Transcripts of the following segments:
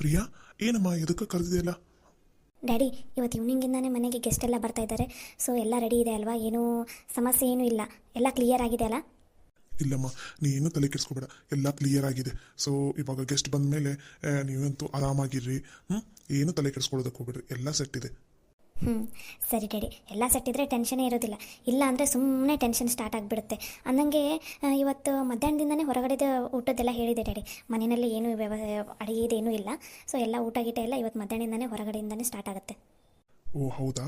ರಿಯಾ, ಏನಮ್ಮ ಎದಕ್ಕೆ ಕರೆದಿದೆಯಲ್ಲ? ಡ್ಯಾಡಿ, ಇವತ್ತು ಈವ್ನಿಂಗಿಂದಾನೇ ಮನೆಗೆ ಗೆಸ್ಟ್ ಎಲ್ಲ ಬರ್ತಾ ಇದ್ದಾರೆ. ಸೊ ಎಲ್ಲ ರೆಡಿ ಇದೆ ಅಲ್ವಾ? ಏನೂ ಸಮಸ್ಯೆ ಏನೂ ಇಲ್ಲ, ಎಲ್ಲ ಕ್ಲಿಯರ್ ಆಗಿದೆ ಅಲ್ಲ? ಇಲ್ಲಮ್ಮ, ನೀ ಏನು ತಲೆ ಕೆಡಿಸ್ಕೋಬೇಡ, ಎಲ್ಲ ಕ್ಲಿಯರ್ ಆಗಿದೆ. ಸೊ ಇವಾಗ ಗೆಸ್ಟ್ ಬಂದ ಮೇಲೆ ನೀವಂತೂ ಆರಾಮಾಗಿರ್ರಿ. ಏನು ತಲೆ ಕೆಡಿಸ್ಕೊಳ್ಳೋದಕ್ಕೆ ಹೋಗ್ಬೇಡ್ರಿ, ಎಲ್ಲ ಸೆಟ್ ಇದೆ. ಹ್ಞೂ, ಸರಿ ಡ್ಯಾಡಿ, ಎಲ್ಲ ಸೆಟ್ಟಿದ್ರೆ ಟೆನ್ಷನೇ ಇರೋದಿಲ್ಲ. ಇಲ್ಲ ಅಂದರೆ ಸುಮ್ಮನೆ ಟೆನ್ಷನ್ ಸ್ಟಾರ್ಟ್ ಆಗಿಬಿಡುತ್ತೆ. ಅಂದಂಗೆ ಇವತ್ತು ಮಧ್ಯಾಹ್ನದಿಂದನೇ ಹೊರಗಡೆದ ಊಟದ್ದೆಲ್ಲ ಹೇಳಿದೆ ಡ್ಯಾಡಿ. ಮನೆಯಲ್ಲಿ ಏನು ಅಡುಗೆದೇನೂ ಇಲ್ಲ. ಸೊ ಎಲ್ಲ ಊಟ ಗೀಟ ಎಲ್ಲ ಇವತ್ತು ಮಧ್ಯಾಹ್ನದಿಂದನೇ ಹೊರಗಡೆಯಿಂದನೇ ಸ್ಟಾರ್ಟ್ ಆಗುತ್ತೆ. ಓ ಹೌದಾ,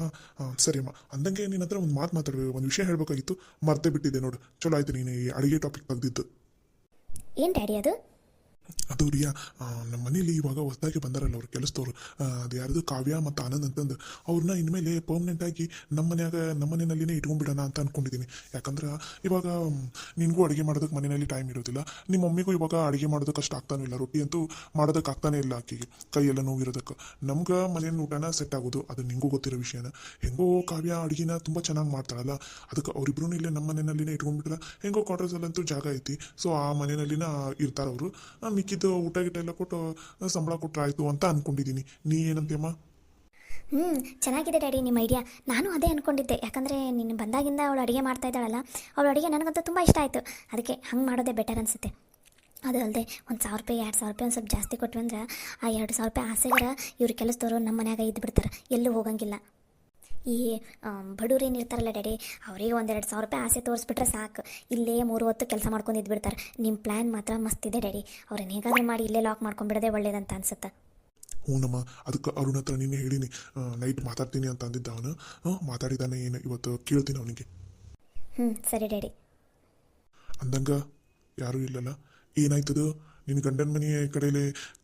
ಸರಿ ಅಮ್ಮ. ಅಂದಂಗೆ ನಿನ್ನ ಹತ್ರ ಒಂದು ಮಾತು ಮಾತಾಡಬೇಕು, ಒಂದು ವಿಷಯ ಹೇಳಬೇಕಾಗಿತ್ತು, ಮರ್ತೇ ಬಿಟ್ಟಿದ್ದೆ ನೋಡು. ಚಲೋ ಆಯ್ತು ನೀನು ಈ ಅಡುಗೆ ಟಾಪಿಕ್ ತೆಗ್ದಿದ್ದು. ಏನು ಡ್ಯಾಡಿ ಅದು? ಅದು ರಿಯಾ, ನಮ್ಮ ಮನೇಲಿ ಇವಾಗ ಹೊಸದಾಗಿ ಬಂದಾರಲ್ಲ ಅವ್ರು ಕೆಲಸದವ್ರು, ಅದು ಯಾರ್ದು ಕಾವ್ಯ ಮತ್ತು ಆನಂದ್ ಅಂತಂದು, ಅವ್ರನ್ನ ಇನ್ಮೇಲೆ ಪರ್ಮನೆಂಟ್ ಆಗಿ ನಮ್ಮ ಮನೆಯಲ್ಲಿನೇ ಇಟ್ಕೊಂಡ್ಬಿಡೋಣ ಅಂತ ಅನ್ಕೊಂಡಿದ್ದೀನಿ. ಯಾಕಂದ್ರೆ ಇವಾಗ ನಿನಗೂ ಅಡುಗೆ ಮಾಡೋದಕ್ಕೆ ಮನೆಯಲ್ಲಿ ಟೈಮ್ ಇರೋದಿಲ್ಲ, ನಿಮ್ಮ ಮಮ್ಮಿಗೂ ಇವಾಗ ಅಡುಗೆ ಮಾಡೋದಕ್ಕೆ ಅಷ್ಟು ಆಗ್ತಾನೂ ಇಲ್ಲ, ರೊಟ್ಟಿ ಅಂತೂ ಮಾಡೋದಕ್ಕೆ ಆಗ್ತಾನೆ ಇಲ್ಲ ಆಕೆಗೆ, ಕೈಯೆಲ್ಲ ನೋವಿರೋದಕ್ಕೆ. ನಮ್ಗೆ ಮನೆಯ ಊಟನ ಸೆಟ್ ಆಗೋದು ಅದು ನಿಂಗೂ ಗೊತ್ತಿರೋ ವಿಷಯನ. ಹೆಂಗೋ ಕಾವ್ಯ ಅಡುಗೆನ ತುಂಬ ಚೆನ್ನಾಗಿ ಮಾಡ್ತಾಳಲ್ಲ, ಅದಕ್ಕೆ ಅವರಿಬ್ರು ಇಲ್ಲೇ ನಮ್ಮ ಮನೆಯಲ್ಲಿನೇ ಇಟ್ಕೊಂಡ್ಬಿಟ್ರೆ ಹೆಂಗೋ ಕ್ವಾರ್ಟರ್ಸಲ್ಲಂತೂ ಜಾಗ ಐತಿ. ಸೊ ಆ ಮನೆಯಲ್ಲಿನ ಇರ್ತಾರೆ ಅವರು. ಮಿಕ್ಕಿದ್ದು ಊಟ ಗಿಟ ಎಲ್ಲ ಕೊಟ್ಟು ಸಂಬಳ ಕೊಟ್ಟರೆ ಆಯಿತು ಅಂತ ಅನ್ಕೊಂಡಿದ್ದೀನಿ. ನೀ ಏನಂತೀಯಮ್ಮ? ಹ್ಞೂ, ಚೆನ್ನಾಗಿದೆ ಡ್ಯಾಡಿ ನಿಮ್ಮ ಐಡಿಯಾ. ನಾನು ಅದೇ ಅಂದ್ಕೊಂಡಿದ್ದೆ. ಯಾಕಂದರೆ ನೀನು ಬಂದಾಗಿಂದ ಅವಳು ಅಡುಗೆ ಮಾಡ್ತಾ ಇದ್ದಾಳಲ್ಲ, ಅವಳು ಅಡುಗೆ ನನಗಂತೂ ತುಂಬ ಇಷ್ಟ ಆಯಿತು. ಅದಕ್ಕೆ ಹಂಗೆ ಮಾಡೋದೇ ಬೆಟರ್ ಅನಿಸುತ್ತೆ. ಅದು ಅಲ್ಲದೆ 1,000 ರೂಪಾಯಿ 2,000 ರೂಪಾಯಿ ಒಂದು ಸ್ವಲ್ಪ ಜಾಸ್ತಿ ಕೊಟ್ವಿ ಅಂದ್ರೆ ಆ 2,000 ರೂಪಾಯಿ ಆಸೆಗರ ಇವ್ರು ಕೆಲಸದವರು ನಮ್ಮ ಮನ್ಯಾಗ ಇದ್ದು ಬಿಡ್ತಾರೆ, ಎಲ್ಲೂ ಹೋಗಂಗಿಲ್ಲ. ಈ ಬಡವ್ರು ಏನಿರ್ತಾರಲ್ಲ ಡ್ಯಾಡಿ, ಅವರಿಗೆ 1,000-2,000 ರೂಪಾಯಿ ಆಸೆ ತೋರಿಸ್ಬಿಟ್ರೆ ಸಾಕು, ಇಲ್ಲೇ 3 ಹೊತ್ತು ಕೆಲಸ ಮಾಡ್ಕೊಂಡು ಇದ್ಬಿಡ್ತಾರೆ. ನಿಮ್ಮ ಪ್ಲ್ಯಾನ್ ಮಾತ್ರ ಮಸ್ತಿದೆ ಡ್ಯಾಡಿ. ಅವ್ರನ್ನ ಹೇಗಾದ್ರೂ ಮಾಡಿ ಇಲ್ಲೇ ಲಾಕ್ ಮಾಡ್ಕೊಂಡ್ಬಿಡೋದೇ ಒಳ್ಳೇದಂತ ಅನ್ಸುತ್ತೆ. ಹ್ಞೂನಮ್ಮ, ಅದಕ್ಕೆ ಅರುಣ್ ಹತ್ರ ನಿನ್ನೆ ಹೇಳಿನಿ, ನೈಟ್ ಮಾತಾಡ್ತೀನಿ ಅಂತ ಅಂದಿದ್ದ ಅವನು. ಮಾತಾಡಿದ್ದಾನೆ, ಏನು ಇವತ್ತು ಕೇಳ್ತೀನಿ ಅವನಿಗೆ. ಸರಿ ಡ್ಯಾಡಿ. ಅಂದಂಗ ಯಾರೂ ಇಲ್ಲಲ್ಲ? ಏನಾಯ್ತದು ನಿನ್ನ ಗಂಡನ ಮನೆ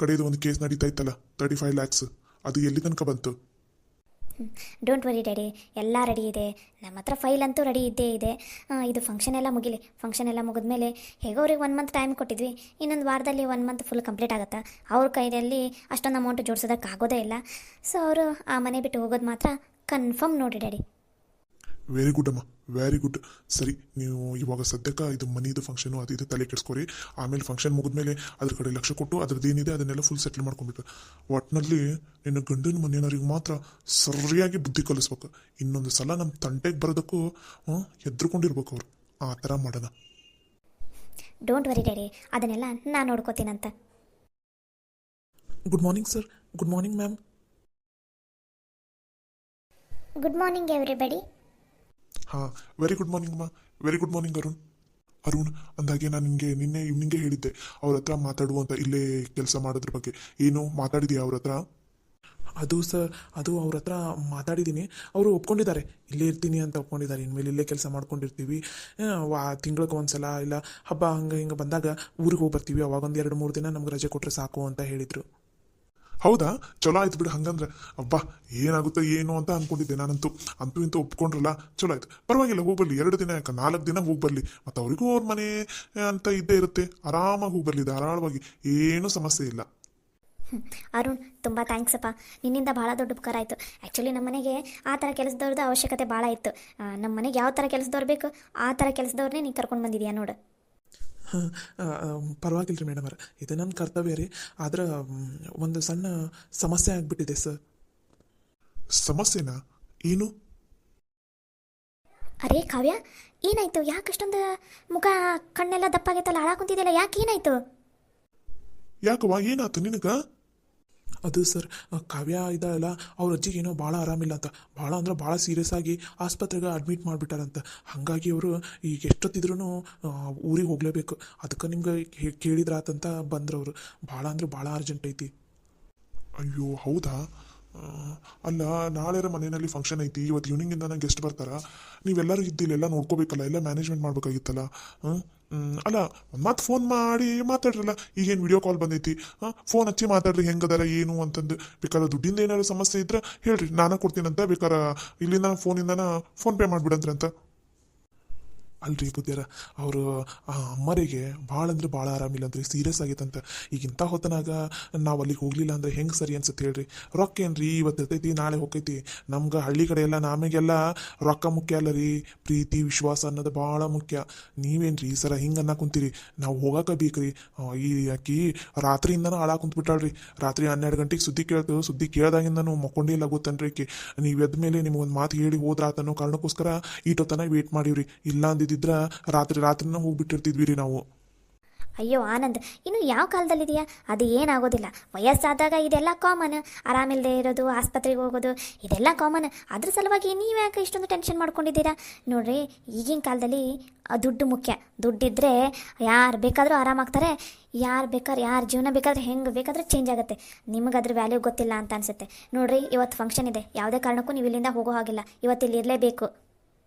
ಕಡೆದು ಒಂದು ಕೇಸ್ ನಡೀತಾ ಇತ್ತಲ್ಲ, 35 lakhs, ಅದು ಎಲ್ಲಿ ತನಕ ಬಂತು? ಡೋಂಟ್ ವರಿ ಡ್ಯಾಡಿ, ಎಲ್ಲ ರೆಡಿ ಇದೆ. ನಮ್ಮ ಹತ್ರ ಫೈಲ್ ಅಂತೂ ರೆಡಿ ಇದ್ದೇ ಇದೆ. ಇದು ಫಂಕ್ಷನ್ ಎಲ್ಲ ಮುಗಿಲಿ. ಫಂಕ್ಷನ್ ಎಲ್ಲ ಮುಗಿದ್ಮೇಲೆ ಹೇಗೋ ಅವ್ರಿಗೆ 1 ಮಂತ್ ಟೈಮ್ ಕೊಟ್ಟಿದ್ವಿ, ಇನ್ನೊಂದು ವಾರದಲ್ಲಿ 1 ಮಂತ್ ಫುಲ್ ಕಂಪ್ಲೀಟ್ ಆಗುತ್ತೆ. ಅವ್ರ ಕೈಯಲ್ಲಿ ಅಷ್ಟೊಂದು ಅಮೌಂಟ್ ಜೋಡಿಸೋದಕ್ಕಾಗೋದೇ ಇಲ್ಲ. ಸೊ ಅವರು ಆ ಮನೆ ಬಿಟ್ಟು ಹೋಗೋದು ಮಾತ್ರ ಕನ್ಫರ್ಮ್ ನೋಡಿ ಡ್ಯಾಡಿ. ವೆರಿ ಗುಡ್ ಅಮ್ಮ, ವೆರಿ ಗುಡ್. ಸರಿ, ನೀವು ಇವಾಗ ಸದ್ಯಕ್ಕೆ ಇದು ಮನಿದು ಫಂಕ್ಷನು ಅದು ಇದು ತಲೆ ಕೆಡಿಸ್ಕೊರಿ. ಆಮೇಲೆ ಫಂಕ್ಷನ್ ಮುಗಿದ್ಮೇಲೆ ಅದ್ರ ಕಡೆ ಲಕ್ಷ ಕೊಟ್ಟು ಅದ್ರದ್ದೇನಿದೆ ಅದನ್ನೆಲ್ಲ ಫುಲ್ ಸೆಟ್ಲ್ ಮಾಡ್ಕೊಂಡ್ಬಿಟ್ಟು, ಒಟ್ಟಿನಲ್ಲಿ ನಿನ್ನ ಗಂಡನ ಮನೆಯವರಿಗೆ ಮಾತ್ರ ಸರಿಯಾಗಿ ಬುದ್ಧಿ ಕಲಿಸ್ಬೇಕು. ಇನ್ನೊಂದು ಸಲ ನಮ್ಮ ತಂಟೆಗೆ ಬರೋದಕ್ಕೂ ಎದ್ರುಕೊಂಡಿರ್ಬೇಕು ಅವರು. ಆ ಥರ ಮಾಡೋಣ. ಡೋಂಟ್ ವರಿ ಡ್ಯಾಡಿ, ಅದನ್ನೆಲ್ಲ ನಾನು ನೋಡ್ಕೋತೀನಂತ. Good morning sir. Good morning ma'am. Good morning everybody. ಹಾಂ, ವೆರಿ ಗುಡ್ ಮಾರ್ನಿಂಗ್ ಅಮ್ಮ. Very good morning Arun. ಅಂದಾಗೆ ನಾನು ನಿಮಗೆ ನಿನ್ನೆ ಈವ್ನಿಂಗೇ ಹೇಳಿದ್ದೆ ಅವ್ರ ಹತ್ರ ಮಾತಾಡುವಂತ, ಇಲ್ಲೇ ಕೆಲಸ ಮಾಡೋದ್ರ ಬಗ್ಗೆ. ಏನು ಮಾತಾಡಿದೆಯಾ ಅವ್ರ ಹತ್ರ? ಅದು ಸರ್, ಅದು ಅವ್ರ ಹತ್ರ ಮಾತಾಡಿದ್ದೀನಿ. ಅವರು ಒಪ್ಕೊಂಡಿದ್ದಾರೆ, ಇಲ್ಲೇ ಇರ್ತೀನಿ ಅಂತ ಒಪ್ಕೊಂಡಿದ್ದಾರೆ. ಇನ್ಮೇಲೆ ಇಲ್ಲೇ ಕೆಲಸ ಮಾಡ್ಕೊಂಡಿರ್ತೀವಿ. ತಿಂಗಳಿಗೆ ಒಂದ್ಸಲ ಇಲ್ಲ ಹಬ್ಬ ಹಂಗೆ ಹಿಂಗೆ ಬಂದಾಗ ಊರಿಗೆ ಹೋಗಿ ಬರ್ತೀವಿ. ಅವಾಗ ಒಂದು 2-3 ದಿನ ನಮ್ಗೆ ರಜೆ ಕೊಟ್ಟರೆ ಸಾಕು ಅಂತ ಹೇಳಿದರು. ಹೌದಾ, ಚಲೋ ಆಯ್ತು ಬಿಡು. ಹಂಗಂದ್ರೆ ಅಬ್ಬಾ ಏನಾಗುತ್ತೋ ಏನು ಅಂತ ಅನ್ಕೊಂಡಿದ್ದೆ ನಾನಂತೂ. ಅಂತೂ ಇಂತೂ ಒಪ್ಕೊಂಡ್ರಲ್ಲ, ಚಲೋ ಆಯ್ತು. ಪರವಾಗಿಲ್ಲ, ಹೋಗ್ಬರ್ಲಿ. 2 ದಿನ ಯಾಕೆ, 4 ದಿನ ಹೋಗ್ಬರ್ಲಿ. ಮತ್ತು ಅವರಿಗೂ ಅವ್ರ ಮನೆ ಅಂತ ಇದ್ದೇ ಇರುತ್ತೆ, ಆರಾಮಾಗಿ ಹೋಗ್ಬರ್ಲಿ ಧಾರಾಳವಾಗಿ, ಏನೂ ಸಮಸ್ಯೆ ಇಲ್ಲ. ಅರುಣ್, ತುಂಬ ಥ್ಯಾಂಕ್ಸಪ್ಪ. ನಿನ್ನಿಂದ ಭಾಳ ದೊಡ್ಡ ಉಪಕಾರ ಆಯಿತು. ಆ್ಯಕ್ಚುಲಿ ನಮ್ಮ ಮನೆಗೆ ಆ ಥರ ಕೆಲಸದವ್ರದ್ದು ಅವಶ್ಯಕತೆ ಭಾಳ ಇತ್ತು. ನಮ್ಮ ಮನೆಗೆ ಯಾವ ಥರ ಕೆಲಸದವ್ರು ಬೇಕು ಆ ಥರ ಕೆಲಸದವ್ರನ್ನೇ ನೀನು ಕರ್ಕೊಂಡು ಬಂದಿದ್ದೀಯಾ ನೋಡು. ಪರವಾಗಿಲ್ಲ ರೀ ಮೇಡಮ್ ಅವ್ರೆ, ಇದು ನನ್ನ ಕರ್ತವ್ಯ ರೀ. ಆದ್ರೆ ಒಂದು ಸಣ್ಣ ಸಮಸ್ಯೆ ಆಗಿಬಿಟ್ಟಿದೆ ಸರ್. ಸಮಸ್ಯೆನಾ? ಏನು? ಅರೇ ಕಾವ್ಯ, ಏನಾಯಿತು? ಯಾಕೆ ಅಷ್ಟೊಂದು ಮುಖ ಕಣ್ಣೆಲ್ಲ ದಪ್ಪಾಗೈತಲ್ಲ, ಹಾಳಾಗ ಕುಂತಿದೆಯಲ್ಲ, ಯಾಕೆ ಏನಾಯಿತು? ಯಾಕವ್ವ, ಏನಾಯ್ತು ನಿನಗ? ಅದು ಸರ್, ಕಾವ್ಯ ಇದಲ್ಲ, ಅವ್ರ ಅಜ್ಜಿಗೆ ಏನೋ ಭಾಳ ಆರಾಮಿಲ್ಲ ಅಂತ, ಭಾಳ ಅಂದ್ರೆ ಭಾಳ ಸೀರಿಯಸ್ ಆಗಿ ಆಸ್ಪತ್ರೆಗೆ ಅಡ್ಮಿಟ್ ಮಾಡಿಬಿಟ್ಟಾರಂತ. ಹಾಗಾಗಿ ಅವರು ಈಗ ಎಷ್ಟೊತ್ತಿದ್ರೂ ಊರಿಗೆ ಹೋಗಲೇಬೇಕು. ಅದಕ್ಕೆ ನಿಮ್ಗೆ ಕೇಳಿದ್ರಾತಂತ ಬಂದ್ರು ಅವರು. ಭಾಳ ಅಂದ್ರೆ ಭಾಳ ಅರ್ಜೆಂಟ್ ಐತಿ. ಅಯ್ಯೋ ಹೌದಾ? ಅಲ್ಲ, ನಾಳೆ ಮನೆಯಲ್ಲಿ ಫಂಕ್ಷನ್ ಐತಿ, ಇವತ್ತು ಈವ್ನಿಂಗಿಂದ ಗೆಸ್ಟ್ ಬರ್ತಾರ. ನೀವೆಲ್ಲರೂ ಇದ್ದಿಲ್ಲ, ನೋಡ್ಕೋಬೇಕಲ್ಲ, ಎಲ್ಲ ಮ್ಯಾನೇಜ್ಮೆಂಟ್ ಮಾಡ್ಬೇಕಾಗಿತ್ತಲ್ಲ. ಅಲ್ಲ, ಮತ್ತೆ ಫೋನ್ ಮಾಡಿ ಮಾತಾಡ್ರಲ್ಲ. ಈಗೇನು ವಿಡಿಯೋ ಕಾಲ್ ಬಂದೈತಿ, ಫೋನ್ ಹಚ್ಚಿ ಮಾತಾಡ್ರಿ ಹೆಂಗದಾರ ಏನು ಅಂತಂದು. ಬೇಕಾದ್ರೆ ದುಡ್ಡಿಂದ ಏನಾದ್ರು ಸಮಸ್ಯೆ ಇದ್ರೆ ಹೇಳ್ರಿ, ನಾನೇ ಕೊಡ್ತೀನಂತ. ಬೇಕಾರೆ ಇಲ್ಲಿಂದ ಫೋನಿಂದನ ಫೋನ್ ಪೇ ಮಾಡಿಬಿಡಂತ್ರಿ ಅಂತ. ಅಲ್ರಿ ಬುದ್ಧಿಯರ ಅವರು ಅಮ್ಮರಿಗೆ ಭಾಳ ಅಂದ್ರೆ ಭಾಳ ಆರಾಮಿಲ್ಲ ಅಂದ್ರಿ, ಸೀರಿಯಸ್ ಆಗೈತಂತ. ಈಗ ಇಂಥ ಹೊತ್ತನಾಗ ನಾವು ಅಲ್ಲಿಗೆ ಹೋಗ್ಲಿಲ್ಲ ಅಂದ್ರೆ ಹೆಂಗೆ ಸರಿ ಅನ್ಸುತ್ತೆ ಹೇಳ್ರಿ. ರೊಕ್ಕ ಏನ್ರಿ ಇವತ್ತು ಇರ್ತೈತಿ ನಾಳೆ ಹೋಗ್ತೈತಿ. ನಮ್ಗೆ ಹಳ್ಳಿ ಕಡೆ ಎಲ್ಲ ನಮಗೆಲ್ಲ ರೊಕ್ಕ ಮುಖ್ಯ ಅಲ್ಲ ರೀ, ಪ್ರೀತಿ ವಿಶ್ವಾಸ ಅನ್ನೋದು ಭಾಳ ಮುಖ್ಯ. ನೀವೇನ್ರಿ ಈ ಸರ ಹಿಂಗೆ ಅನ್ನಾ ಕುಂತೀರಿ, ನಾವು ಹೋಗಾಕ ಬೇಕ್ರಿ. ಈ ಆಕಿ ರಾತ್ರಿಯಿಂದನೂ ಹಾಳಾಗ ಕುಂತ್ಬಿಟ್ಟಾಳ್ರಿ. ರಾತ್ರಿ 12 ಗಂಟೆಗೆ ಸುದ್ದಿ ಕೇಳ್ತು, ಸುದ್ದಿ ಕೇಳ್ದಾಗಿಂದನೂ ಮಕ್ಕೊಂಡಿಲ್ಲ ಗೊತ್ತನ್ರಿ ಆಕಿ. ನೀವು ಎದ್ದ ಮೇಲೆ ನಿಮ್ಗೊಂದು ಮಾತು ಹೇಳಿ ಹೋದ್ರಾತ ಅನ್ನೋ ಕಾರಣಕ್ಕೋಸ್ಕರ ಈಟೊತ್ತನ ವೇಟ್ ಮಾಡೀವ್ರಿ. ಇಲ್ಲ ಅಂದಿದ್ರ ರಾತ್ರಿನ ಹೋಗ್ಬಿಟ್ಟಿರ್ತಿದ್ವಿ ರೀ ನಾವು. ಅಯ್ಯೋ ಆನಂದ್, ಇನ್ನು ಯಾವ ಕಾಲದಲ್ಲಿದೆಯಾ? ಅದು ಏನಾಗೋದಿಲ್ಲ. ವಯಸ್ಸಾದಾಗ ಇದೆಲ್ಲ ಕಾಮನ್. ಆರಾಮಿಲ್ಲದೆ ಇರೋದು, ಆಸ್ಪತ್ರೆಗೆ ಹೋಗೋದು, ಇದೆಲ್ಲ ಕಾಮನ್. ಅದ್ರ ಸಲುವಾಗಿ ನೀವು ಯಾಕೆ ಇಷ್ಟೊಂದು ಟೆನ್ಷನ್ ಮಾಡ್ಕೊಂಡಿದ್ದೀರಾ? ನೋಡ್ರಿ, ಈಗಿನ ಕಾಲದಲ್ಲಿ ದುಡ್ಡು ಮುಖ್ಯ. ದುಡ್ಡಿದ್ರೆ ಯಾರು ಬೇಕಾದರೂ ಆರಾಮಾಗ್ತಾರೆ. ಯಾರ ಜೀವನ ಬೇಕಾದ್ರೆ ಹೆಂಗೆ ಬೇಕಾದ್ರೆ ಚೇಂಜ್ ಆಗುತ್ತೆ. ನಿಮಗೆ ಅದ್ರ ವ್ಯಾಲ್ಯೂ ಗೊತ್ತಿಲ್ಲ ಅಂತ ಅನಿಸುತ್ತೆ. ನೋಡ್ರಿ, ಇವತ್ತು ಫಂಕ್ಷನ್ ಇದೆ, ಯಾವುದೇ ಕಾರಣಕ್ಕೂ ನೀವು ಇಲ್ಲಿಂದ ಹೋಗೋ ಹಾಗಿಲ್ಲ. ಇವತ್ತು ಇಲ್ಲಿ ಇರಲೇಬೇಕು.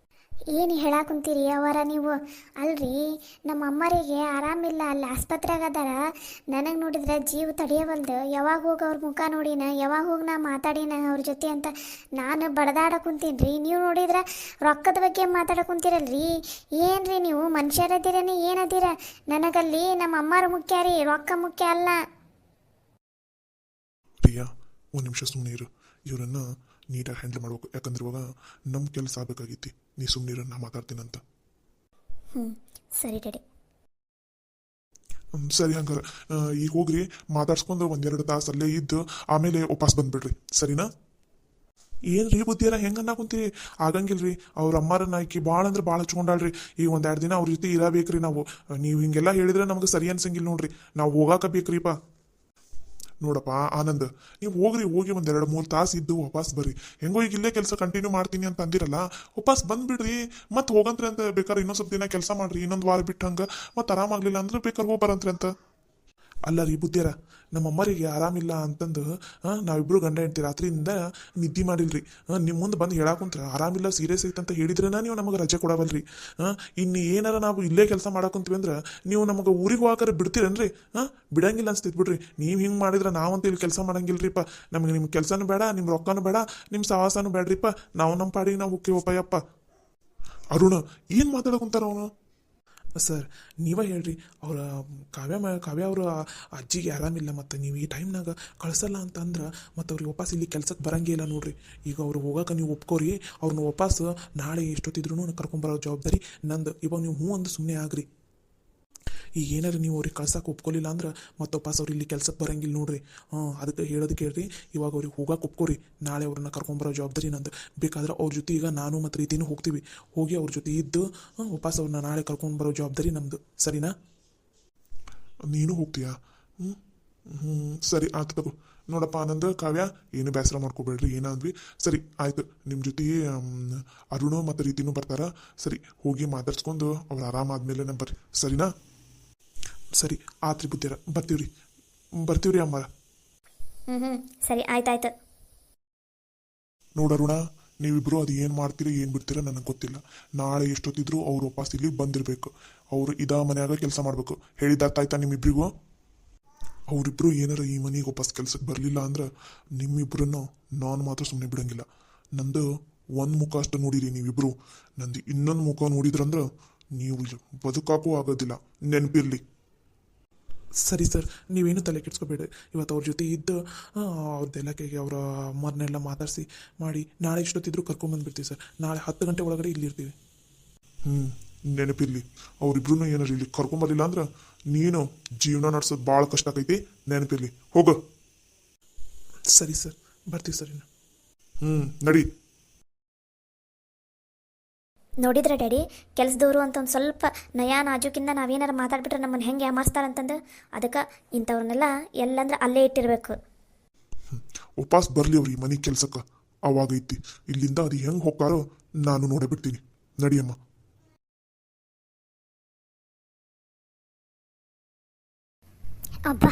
ಏನು ಹೇಳಾಕುಂತೀರಿ ಅವರ ನೀವು? ಅಲ್ರಿ, ನಮ್ಮ ಅಮ್ಮರಿಗೆ ಆರಾಮಿಲ್ಲ, ಅಲ್ಲಿ ಆಸ್ಪತ್ರೆಗೆ ಅದಾರ. ನನಗೆ ನೋಡಿದ್ರೆ ಜೀವ ತಡೆಯವಲ್ದು. ಯಾವಾಗ ಹೋಗಿ ಅವ್ರ ಮುಖ ನೋಡಿನ, ಯಾವಾಗ ಹೋಗಿ ನಾ ಮಾತಾಡಿನ ಅವ್ರ ಜೊತೆ ಅಂತ ನಾನು ಬಡದಾಡ ಕುಂತೀನಿ ರೀ. ನೀವು ನೋಡಿದ್ರೆ ರೊಕ್ಕದ ಬಗ್ಗೆ ಮಾತಾಡ ಕುಂತೀರಲ್ರಿ. ಏನ್ರಿ ನೀವು ಮನುಷ್ಯರದಿರೇನೆ ಏನದಿರ? ನನಗಲ್ಲಿ ನಮ್ಮ ಅಮ್ಮರ ಮುಖ್ಯ ರೀ, ರೊಕ್ಕ ಮುಖ್ಯ ಅಲ್ಲ. ಪ್ರಿಯಾ, ಒಂದು ನಿಮಿಷ ಸುಮ್ಮನೆ ಇರು. ಇವರನ್ನ ನೀಟಾಗಿ ಹ್ಯಾಂಡಲ್ ಮಾಡ್ಬೇಕು. ಯಾಕಂದ್ರೆ ಇವಾಗ ನಮ್ಮ ಕೆಲಸ ಆಗಬೇಕಾಗಿತ್ತು. ನೀ ಸುಮ್ಮನೆ ಇರೋ, ನಾ ಮಾತಾಡ್ತೀನಂತ. ಸರಿ ಡ್ಯಾಡಿ. ಸರಿ, ಹಂಗಾರೆ ಈಗ ಹೋಗ್ರಿ, ಮಾತಾಡ್ಸ್ಕೊಂಡು 1-2 ತಾಸು ಅಲ್ಲೇ ಇದ್ದು ಆಮೇಲೆ ವಾಪಸ್ ಬಂದ್ಬಿಡ್ರಿ, ಸರಿನಾ? ಏನ್ರಿ ಬುದ್ಧಿಯರ ಹೆಂಗನ್ನ ಕುಂತೀರಿ? ಆಗಂಗಿಲ್ರಿ. ಅವ್ರ ಅಮ್ಮಾರನ್ನ ಆಕಿ ಭಾಳ ಅಂದ್ರೆ ಭಾಳ ಹಚ್ಕೊಂಡಾಳ್ರಿ. ಈಗ 1-2 ದಿನ ಅವ್ರ ಜೊತೆ ಇರಬೇಕ್ರಿ ನಾವು. ನೀವು ಹಿಂಗೆಲ್ಲ ಹೇಳಿದ್ರೆ ನಮ್ಗೆ ಸರಿ ಅನ್ಸಂಗಿಲ್ಲ ನೋಡ್ರಿ. ನಾವು ಹೋಗಾಕ ಬೇಕ್ರಿಪ್ಪ. ನೋಡಪ್ಪ ಆನಂದ್, ನೀವು ಹೋಗಿ 1-2-3 ತಾಸು ಇದ್ದು ವಾಪಸ್ ಬರ್ರಿ. ಹೆಂಗೋ ಈಗ ಇಲ್ಲೇ ಕೆಲಸ ಕಂಟಿನ್ಯೂ ಮಾಡ್ತೀನಿ ಅಂತ ಅಂದಿರಲ್ಲ, ವಾಪಸ್ ಬಂದ್ಬಿಡ್ರಿ. ಮತ್ತೆ ಹೋಗಂತ್ರಿ ಅಂತ ಬೇಕಾದ್ರೆ ಇನ್ನೊಂದು ಸ್ವಲ್ಪ ದಿನ ಕೆಲಸ ಮಾಡ್ರಿ, ಇನ್ನೊಂದು ವಾರ ಬಿಟ್ಟು ಹಂಗೆ. ಮತ್ತೆ ಆರಾಮಾಗ್ಲಿಲ್ಲ ಅಂದ್ರೆ ಬೇಕಾದ್ರೆ ಹೋಗ್ಬರಂತ್ರಿ ಅಂತ. ಅಲ್ಲ ರೀ ಬುದ್ಧಿಯರ, ನಮ್ಮ ಅಮ್ಮರಿಗೆ ಆರಾಮಿಲ್ಲ ಅಂತಂದು ನಾವಿಬ್ರು ಗಂಡ ಹೆಂಡ್ತಿ ರಾತ್ರಿಯಿಂದ ನಿದ್ದೆ ಮಾಡಿಲ್ರಿ. ನಿಮ್ಮ ಮುಂದೆ ಬಂದು ಹೇಳಾಕುಂತ್ರ ಆರಾಮಿಲ್ಲ, ಸೀರಿಯಸ್ ಐತೆ ಅಂತ ಹೇಳಿದ್ರೇನ ನೀವು ನಮಗೆ ರಜೆ ಕೊಡವಲ್ರಿ. ಇನ್ನು ಏನಾರ ನಾವು ಇಲ್ಲೇ ಕೆಲಸ ಮಾಡಾಕುಂತೀವಿ ಅಂದ್ರೆ ನೀವು ನಮಗೆ ಊರಿಗೆ ಹೋಗಾಕರೆ ಬಿಡ್ತೀರೇನ್ರಿ? ಬಿಡಂಗಿಲ್ಲ ಅನ್ಸ್ತೈತೆ ಬಿಡ್ರಿ. ನೀವು ಹಿಂಗೆ ಮಾಡಿದ್ರೆ ನಾವಂತ ಇಲ್ಲಿ ಕೆಲಸ ಮಾಡಂಗಿಲ್ರಿಪ್ಪ. ನಮಗೆ ನಿಮ್ಮ ಕೆಲಸನೂ ಬೇಡ, ನಿಮ್ಮ ರೊಕ್ಕನೂ ಬೇಡ, ನಿಮ್ಮ ಸಹವಾಸನೂ ಬೇಡ್ರಿಪ್ಪ. ನಾವು ನಮ್ಮ ಪಾಡಿಗೆ ನಾವು ಹೋಗ್ತೀವಪ್ಪ. ಅರುಣ, ಏನು ಮಾತಾಡಕುಂತಾರ ಅವನು? ಸರ್, ನೀವೇ ಹೇಳ್ರಿ. ಅವರ ಕಾವ್ಯ ಅವರ ಅಜ್ಜಿಗೆ ಆರಾಮಿಲ್ಲ, ಮತ್ತು ನೀವು ಈ ಟೈಮ್ನಾಗ ಕಳ್ಸಲ್ಲ ಅಂತಂದ್ರೆ ಮತ್ತು ಅವ್ರಿಗೆ ವಾಪಸ್ ಇಲ್ಲಿ ಕೆಲ್ಸಕ್ಕೆ ಬರಂಗೇ ಇಲ್ಲ ನೋಡ್ರಿ. ಈಗ ಅವ್ರು ಹೋಗೋಕೆ ನೀವು ಒಪ್ಕೋರಿ. ಅವ್ರನ್ನ ವಾಪಸ್ ನಾಳೆ ಎಷ್ಟೊತ್ತಿದ್ರು ಕರ್ಕೊಂಬರೋ ಜವಾಬ್ದಾರಿ ನಂದು. ಇವಾಗ ನೀವು ಹ್ಞೂ ಅಂದು ಸುಮ್ಮನೆ ಆಗ್ರಿ. ಈಗ ಏನಾರು ನೀವು ಅವ್ರಿಗೆ ಕಳ್ಸಕ್ಕೆ ಒಪ್ಕೊಲಿಲ್ಲ ಅಂದ್ರೆ ಮತ್ತೆ ವಾಪಸ್ ಅವ್ರು ಇಲ್ಲಿ ಕೆಲ್ಸಕ್ಕೆ ಬರಂಗಿಲ್ಲ ನೋಡ್ರಿ. ಅದಕ್ಕೆ ಹೇಳೋದಕ್ಕೆ ಹೇಳ್ರಿ, ಇವಾಗ ಅವ್ರಿಗೆ ಹೋಗಕ್ಕೆ ಒಪ್ಕೋರಿ. ನಾಳೆ ಅವ್ರನ್ನ ಕರ್ಕೊಂಬರೋ ಜವಾಬ್ದಾರಿ ನಂದು. ಬೇಕಾದ್ರೆ ಅವ್ರ ಜೊತೆ ಈಗ ನಾನು ಮತ್ತು ರೀತಿನೂ ಹೋಗ್ತೀವಿ. ಹೋಗಿ ಅವ್ರ ಜೊತೆ ಇದ್ದು ವಾಪಸ್ ಅವ್ರನ್ನ ನಾಳೆ ಕರ್ಕೊಂಬರೋ ಜವಾಬ್ದಾರಿ ನಮ್ಮದು, ಸರಿನಾ? ನೀನು ಹೋಗ್ತೀಯಾ? ಸರಿ, ಆಯ್ತು ತಗೋ. ನೋಡಪ್ಪ ಆನಂದ, ಕಾವ್ಯ, ಏನು ಬೇಸರ ಮಾಡ್ಕೋಬೇಡ್ರಿ. ಏನಂದ್ವಿ ಸರಿ ಆಯ್ತು. ನಿಮ್ಮ ಜೊತೆ ಅರುಣ ಮತ್ತು ರೀತಿನೂ ಬರ್ತಾರ. ಸರಿ, ಹೋಗಿ ಮಾತಾಡ್ಸ್ಕೊಂಡು ಅವ್ರು ಆರಾಮಾದ್ಮೇಲೆ ಬರ್ರಿ, ಸರಿನಾ? ಸರಿ ಆತ್ರಿ ಬುದ್ಧಿಯರ, ಬರ್ತೀವ್ರಿ ಅಮ್ಮಾರ. ಸರಿ, ಆಯ್ತಾಯ್ತು. ನೋಡರುಣ, ನೀವಿಬ್ರು ಅದು ಏನು ಮಾಡ್ತೀರಿ ಏನು ಬಿಡ್ತೀರ ನನಗೆ ಗೊತ್ತಿಲ್ಲ. ನಾಳೆ ಎಷ್ಟೊತ್ತಿದ್ರು ಅವ್ರು ವಾಪಸ್ ಇಲ್ಲಿ ಬಂದಿರಬೇಕು. ಅವರು ಮನ್ಯಾಗ ಕೆಲಸ ಮಾಡಬೇಕು. ಹೇಳಿದಾಯ್ತಾ ನಿಮ್ಮಿಬ್ರಿಗೂ? ಅವರಿಬ್ರು ಏನಾರ ಈ ಮನೆಗೆ ವಾಪಸ್ ಕೆಲ್ಸಕ್ಕೆ ಬರಲಿಲ್ಲ ಅಂದ್ರೆ ನಿಮ್ಮಿಬ್ರನ್ನು ನಾನು ಮಾತ್ರ ಸುಮ್ಮನೆ ಬಿಡಂಗಿಲ್ಲ. ನಂದು ಒಂದು ಮುಖ ಅಷ್ಟು ನೋಡಿರಿ ನೀವಿಬ್ರು, ನಂದು ಇನ್ನೊಂದು ಮುಖ ನೋಡಿದ್ರಂದ್ರೆ ನೀವು ಬದುಕಾಕೂ ಆಗೋದಿಲ್ಲ, ನೆನಪಿರ್ಲಿ. ಸರಿ ಸರ್, ನೀವೇನು ತಲೆ ಕೆಡ್ಸ್ಕೊಬೇಡ್ರಿ. ಇವತ್ತು ಅವ್ರ ಜೊತೆ ಇದ್ದು ಅವ್ರದ್ದೆಲ್ಲ ಅವರ ಅಮ್ಮರನ್ನೆಲ್ಲ ಮಾತಾಡಿಸಿ ಮಾಡಿ ನಾಳೆ ಎಷ್ಟೊತ್ತಿದ್ರು ಕರ್ಕೊಂಬಂದ್ಬಿಡ್ತೀವಿ ಸರ್. ನಾಳೆ 10 ಗಂಟೆ ಒಳಗಡೆ ಇಲ್ಲಿರ್ತೀವಿ. ನೆನಪಿರ್ಲಿ. ಅವ್ರಿಬ್ರು ಏನಾರು ಇಲ್ಲಿ ಕರ್ಕೊಂಬರ್ಲಿಲ್ಲ ಅಂದ್ರೆ ನೀನು ಜೀವನ ನಡೆಸೋದು ಭಾಳ ಕಷ್ಟ ಆಗೈತಿ, ನೆನಪಿರ್ಲಿ. ಹೋಗು. ಸರಿ ಸರ್, ಬರ್ತೀವಿ ಸರ್. ನಡಿ. ನೋಡಿದ್ರೆ ಡ್ಯಾಡಿ, ಕೆಲಸದವರು ಅಂತ ಒಂದು ಸ್ವಲ್ಪ ನಯಾ ನಾಜೂಕಿಂದ ನಾವೇನಾರು ಮಾತಾಡ್ಬಿಟ್ರೆ ನಮ್ಮನ್ನು ಹೆಂಗೆ ಯಾಮಾರಿಸ್ತಾರಂತಂದು. ಅದಕ್ಕೆ ಇಂಥವ್ರನ್ನೆಲ್ಲ ಎಲ್ಲಂದ್ರೆ ಅಲ್ಲೇ ಇಟ್ಟಿರ್ಬೇಕು. ವಾಪಸ್ ಬರಲಿ ಅವ್ರು ಈ ಮನೆ ಕೆಲ್ಸಕ್ಕೆ, ಅವಾಗೈತಿ. ಇಲ್ಲಿಂದ ಅದು ಹೆಂಗೆ ಹೋಗ್ತಾರೋ ನಾನು ನೋಡೇ ಬಿಡ್ತೀನಿ. ನಡಿಯಮ್ಮ. ಅಬ್ಬ,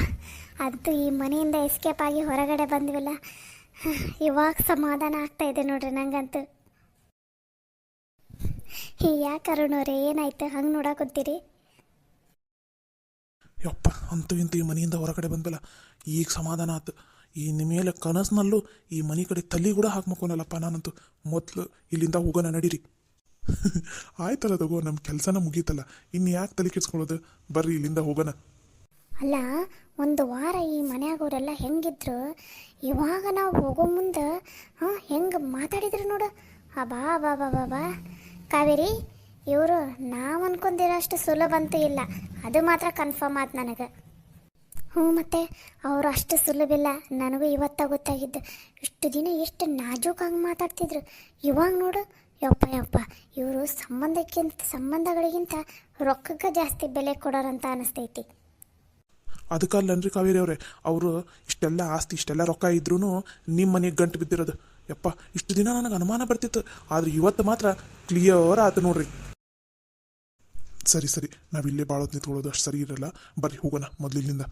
ಅದು ಈ ಮನೆಯಿಂದ ಎಸ್ಕೇಪ್ ಆಗಿ ಹೊರಗಡೆ ಬಂದ್ವಲ್ಲ, ಇವಾಗ ಸಮಾಧಾನ ಆಗ್ತಾ ಇದೆ ನೋಡ್ರಿ ನಂಗಂತೂ. ಯಾಕೆ ಅರುಣವ್ರೆ, ಏನಾಯ್ತು ಹಂಗೆ ನೋಡಾಕತ್ತೀರಿ? ಯಪ್ಪ, ಅಂತೂ ಇಂತೂ ಈ ಮನೆಯಿಂದ ಹೊರಗಡೆ ಬಂದ್ವಲ್ಲ, ಈಗ ಸಮಾಧಾನ ಆಯ್ತು. ಈ ಮೇಲೆ ಕನಸಿನಲ್ಲೂ ಈ ಮನೆ ಕಡೆ ತಲೆ ಕೂಡ ಹಾಕ್ಮಕ್ಕೋನಲ್ಲಪ್ಪ ನಾನಂತೂ. ಮೊದಲು ಇಲ್ಲಿಂದ ಹೋಗೋಣ, ನಡೀರಿ. ಆಯ್ತಲ್ಲ ತಗೋ, ನಮ್ಮ ಕೆಲಸನ ಮುಗೀತಲ್ಲ, ಇನ್ನು ಯಾಕೆ ತಲೆ ಕೆಡ್ಸ್ಕೊಳ್ಳೋದು? ಬರ್ರಿ ಇಲ್ಲಿಂದ ಹೋಗೋಣ. ಅಲ್ಲ, ಒಂದು ವಾರ ಈ ಮನ್ಯಾಗವರೆಲ್ಲ ಹೆಂಗಿದ್ರು, ಇವಾಗ ನಾವು ಹೋಗೋ ಮುಂದೆ ಹೆಂಗೆ ಮಾತಾಡಿದ್ರು ನೋಡು. ಅಬಾ ಬಾ ಬಾ ಬಾ ಬಾ ಕಾವೇರಿ, ಇವರು ನಾವು ಅನ್ಕೊಂಡಿರೋಷ್ಟು ಸುಲಭ ಅಂತೂ ಇಲ್ಲ, ಅದು ಮಾತ್ರ ಕನ್ಫರ್ಮ್ ಆಯ್ತು ನನಗೆ. ಹ್ಞೂ, ಮತ್ತೆ ಅವರು ಅಷ್ಟು ಸುಲಭ ಇಲ್ಲ, ನನಗೂ ಇವತ್ತ ಗೊತ್ತಾಗಿದ್ದು. ಇಷ್ಟು ದಿನ ಎಷ್ಟು ನಾಜೂಕಾಗಿ ಮಾತಾಡ್ತಿದ್ರು, ಇವಾಗ ನೋಡು, ಯಪ್ಪ ಯಪ್ಪ, ಇವರು ಸಂಬಂಧಗಳಿಗಿಂತ ರೊಕ್ಕಕ್ಕೆ ಜಾಸ್ತಿ ಬೆಲೆ ಕೊಡೋರಂತ ಅನಿಸ್ತೈತಿ. ಅದಕ್ಕಲ್ಲನ್ರಿ ಕಾವೇರಿ ಅವರೇ, ಅವರು ಇಷ್ಟೆಲ್ಲ ಆಸ್ತಿ ಇಷ್ಟೆಲ್ಲ ರೊಕ್ಕ ಇದ್ರೂ ನಿಮ್ಮ ಮನೆಗೆ ಗಂಟು ಬಿದ್ದಿರೋದು. ಯಪ್ಪ, ಇಷ್ಟು ದಿನ ನನಗೆ ಅನುಮಾನ ಬರ್ತಿತ್ತು, ಆದರೆ ಇವತ್ತು ಮಾತ್ರ ಕ್ಲಿಯರ್ ಆಯ್ತು ನೋಡ್ರಿ. ಸರಿ ನಾವಿಲ್ಲೇ ಬಾಳೋದು ನಿಂತ್ಕೊಳ್ಳೋದು ಅಷ್ಟು ಸರಿ ಇರಲ್ಲ. ಬರ್ರಿ ಹೋಗೋಣ ಮೊದಲಿನಿಂದ.